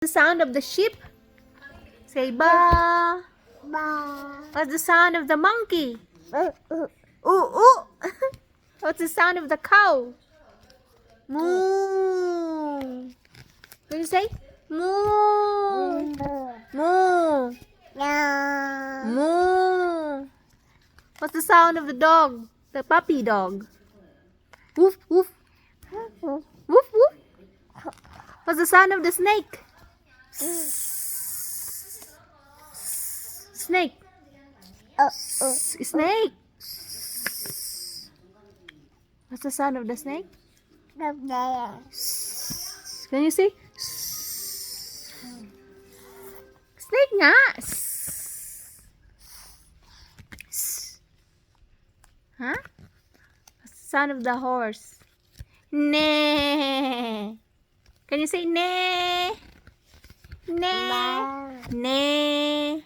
The sound of the sheep? Say ba. Ba. What's the sound of the monkey? Uh, uh, Ooh, ooh. What's the sound of the cow? Moo. Can you say? Moo. Moo. no. Moo. What's the sound of the dog? The puppy dog. Woof, woof. Woof, woof. What's the sound of the snake? Snake. Snake. What's the sound of the snake? Can you see? Snake nga. Huh? What's the sound of the horse? Neigh. Can you say neigh? Neigh. Neigh.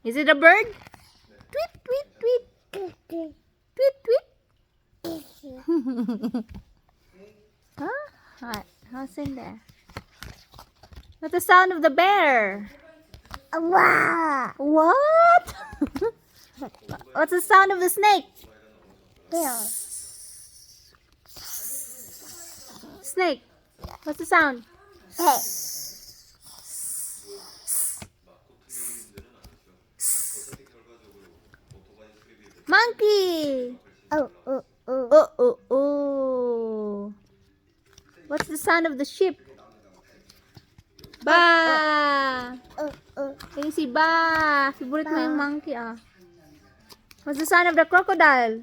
Is it a bird? Tweet, tweet, tweet. Tweet, tweet. Huh? What? What's in there? What's the sound of the bear? Wow. What? What's the sound of the snake? Snake. What's the sound? Monkey. Oh. Oh, oh, oh. What's the sound of the sheep? Ba. Can you see ba? Favorite mo yung monkey, ah. What's the sound of the crocodile?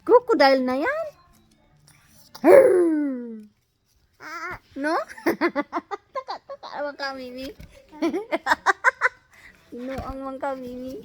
Crocodile na yan? No? Taka naman ka, Mimi. Inuang man ka, Mimi.